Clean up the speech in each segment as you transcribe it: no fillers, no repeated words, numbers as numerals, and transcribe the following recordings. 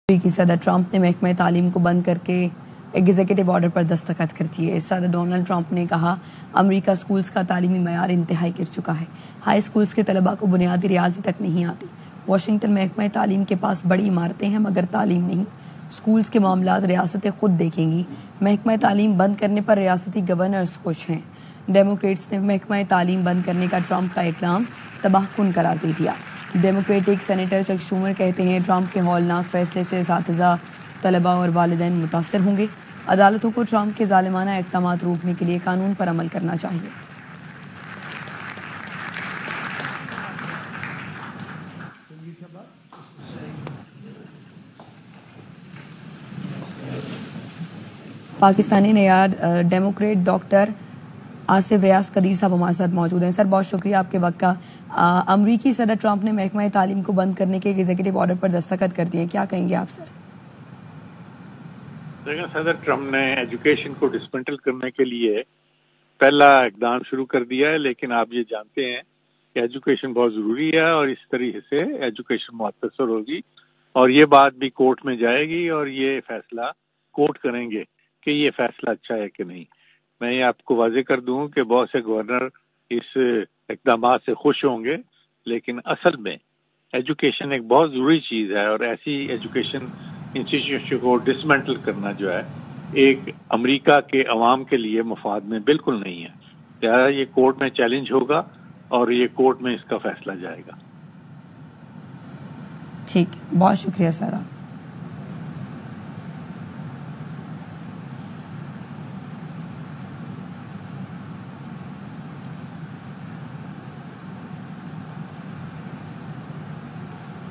امریکی صدر ٹرمپ نے محکمہ تعلیم کو بند کر کے ایگزیکٹو آرڈر پر دستخط کر دیے۔ صدر ڈونلڈ ٹرمپ نے کہا امریکہ سکولز کا تعلیمی معیار انتہائی گر چکا ہے۔ ہائی سکولز کے طلباء کو بنیادی ریاضی تک نہیں آتی۔ واشنگٹن محکمہ تعلیم کے پاس بڑی عمارتیں ہیں مگر تعلیم نہیں۔ سکولز کے معاملات ریاستیں خود دیکھیں گی۔ محکمہ تعلیم بند کرنے پر ریاستی گورنرز خوش ہیں۔ ڈیموکریٹس نے محکمہ تعلیم بند کرنے کا ٹرمپ کا اقدام تباہ کن قرار دے دیا۔ ڈیموکریٹک سینیٹر چک شومر کہتے ہیں ٹرمپ کے ہولناک فیصلے سے اساتذہ، طلباء اور والدین متاثر ہوں گے۔ عدالتوں کو ٹرمپ کے ظالمانہ اقدامات روکنے کے لیے قانون پر عمل کرنا چاہیے۔ پاکستانی نیاد ڈیموکریٹ ڈاکٹر آصف ریاض قدیر صاحب ہمارے ساتھ موجود ہیں۔ سر بہت شکریہ آپ کے وقت کا۔ امریکی صدر ٹرمپ نے محکمہ تعلیم کو بند کرنے کے ایگزیکٹو آرڈر پر دستخط کر دیے، کیا کہیں گے آپ سر؟ دیکھیں، صدر ٹرمپ نے ایجوکیشن کو ڈسمنٹل کرنے کے لیے پہلا اقدام شروع کر دیا ہے، لیکن آپ یہ جانتے ہیں کہ ایجوکیشن بہت ضروری ہے اور اس طریقے سے ایجوکیشن متاثر ہوگی اور یہ بات بھی کورٹ میں جائے گی اور یہ فیصلہ کورٹ کریں گے کہ یہ فیصلہ اچھا ہے کہ نہیں۔ میں یہ آپ کو واضح کر دوں کہ بہت سے گورنر اس اقدامات سے خوش ہوں گے، لیکن اصل میں ایجوکیشن ایک بہت ضروری چیز ہے اور ایسی ایجوکیشن انسٹیٹیوشن کو ڈسمنٹل کرنا جو ہے ایک امریکہ کے عوام کے لیے مفاد میں بالکل نہیں ہے۔ لہٰذا یہ کورٹ میں چیلنج ہوگا اور یہ کورٹ میں اس کا فیصلہ جائے گا۔ ٹھیک، بہت شکریہ سر۔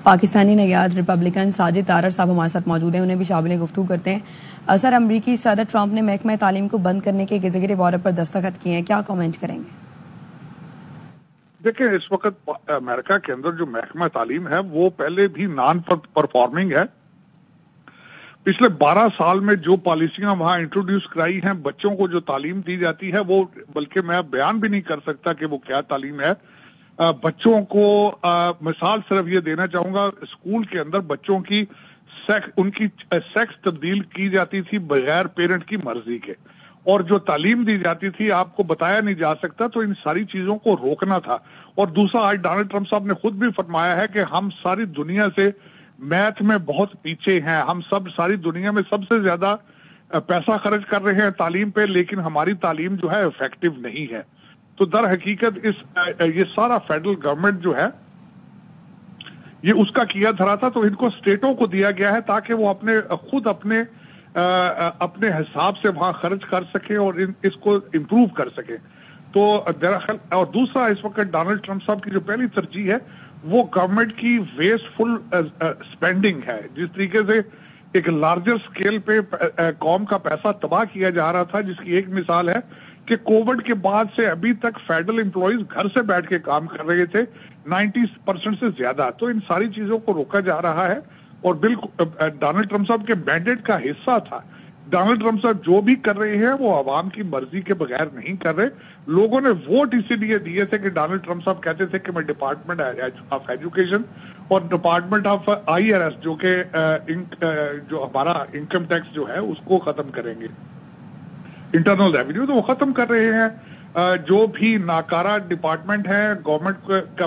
پاکستانی نیاد ریپبلکن ساجد تارڑ صاحب ہمارے ساتھ موجود ہیں، انہیں بھی شامل گفتگو کرتے ہیں۔ سر، امریکی صدر ٹرمپ نے محکمہ تعلیم کو بند کرنے کے ایگزیکٹو آرڈر پر دستخط کیے ہیں، کیا کامنٹ کریں گے؟ دیکھیں، اس وقت امریکہ کے اندر جو محکمہ تعلیم ہے وہ پہلے بھی نان پرفارمنگ ہے۔ پچھلے 12 سال میں جو پالیسیاں وہاں انٹروڈیوس کرائی ہیں، بچوں کو جو تعلیم دی جاتی ہے وہ بلکہ میں بیان بھی نہیں کر سکتا کہ وہ کیا تعلیم ہے۔ بچوں کو مثال صرف یہ دینا چاہوں گا، اسکول کے اندر بچوں کی ان کی سیکس تبدیل کی جاتی تھی بغیر پیرنٹ کی مرضی کے، اور جو تعلیم دی جاتی تھی آپ کو بتایا نہیں جا سکتا، تو ان ساری چیزوں کو روکنا تھا۔ اور دوسرا، آج ڈونلڈ ٹرمپ صاحب نے خود بھی فرمایا ہے کہ ہم ساری دنیا سے میتھ میں بہت پیچھے ہیں، ہم ساری دنیا میں سب سے زیادہ پیسہ خرچ کر رہے ہیں تعلیم پہ، لیکن ہماری تعلیم جو ہے افیکٹو نہیں ہے۔ تو در حقیقت یہ سارا فیڈرل گورنمنٹ جو ہے یہ اس کا کیا دھرا تھا، تو ان کو اسٹیٹوں کو دیا گیا ہے تاکہ وہ خود اپنے حساب سے وہاں خرچ کر سکیں اور اس کو امپروو کر سکیں۔ تو دراصل اور دوسرا، اس وقت ڈونلڈ ٹرمپ صاحب کی جو پہلی ترجیح ہے وہ گورنمنٹ کی ویسٹ فل اسپینڈنگ ہے۔ جس طریقے سے ایک لارجر سکیل پہ قوم کا پیسہ تباہ کیا جا رہا تھا، جس کی ایک مثال ہے کہ کووڈ کے بعد سے ابھی تک فیڈرل امپلائیز گھر سے بیٹھ کے کام کر رہے تھے 90% سے زیادہ۔ تو ان ساری چیزوں کو روکا جا رہا ہے اور بالکل ڈونلڈ ٹرمپ صاحب کے مینڈیٹ کا حصہ تھا۔ ڈونلڈ ٹرمپ صاحب جو بھی کر رہے ہیں وہ عوام کی مرضی کے بغیر نہیں کر رہے۔ لوگوں نے ووٹ اسی لیے دیے تھے کہ ڈونلڈ ٹرمپ صاحب کہتے تھے کہ میں ڈپارٹمنٹ آف ایجوکیشن اور ڈپارٹمنٹ آف IRS جو کہ جو ہمارا انکم ٹیکس جو ہے اس کو ختم کریں گے، انٹرنل ریونیو، تو وہ ختم کر رہے ہیں۔ جو بھی ناکارہ ڈپارٹمنٹ ہے، گورنمنٹ کا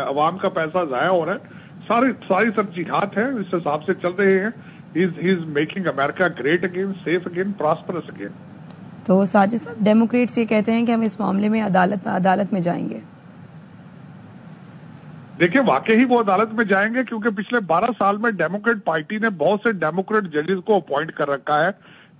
عوام کا پیسہ ضائع ہو رہا ہے، ساری ترجیحات ہیں، اس حساب سے چل رہے ہیں۔ He is making America great again, safe again, prosperous again۔ تو ساجد صاحب، ڈیموکریٹس یہ کہتے ہیں کہ ہم اس معاملے میں عدالت میں جائیں گے۔ دیکھیں، واقعی وہ عدالت میں جائیں گے کیونکہ پچھلے 12 سال میں ڈیموکریٹ پارٹی نے بہت سے ڈیموکریٹ ججز کو اپوائنٹ کر رکھا ہے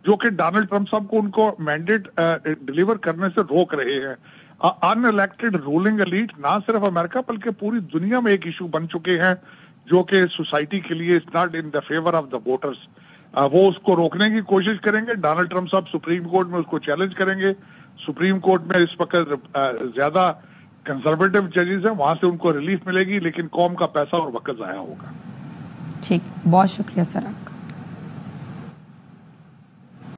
جو کہ ڈونلڈ ٹرمپ صاحب کو ان کو مینڈیٹ ڈیلیور کرنے سے روک رہے ہیں۔ ان الیکٹڈ رولنگ ایلیٹ نہ صرف امریکہ بلکہ پوری دنیا میں ایک ایشو بن چکے ہیں جو کہ سوسائٹی کے لیے is not in the favour of the voters. وہ اس کو روکنے کی کوشش کریں گے۔ ڈونلڈ ٹرمپ صاحب سپریم کورٹ میں اس کو چیلنج کریں گے۔ سپریم کورٹ میں اس وقت زیادہ کنزرویٹو ججز ہیں، وہاں سے ان کو ریلیف ملے گی، لیکن قوم کا پیسہ اور وقت ضائع ہوگا۔ ٹھیک، بہت شکریہ سر۔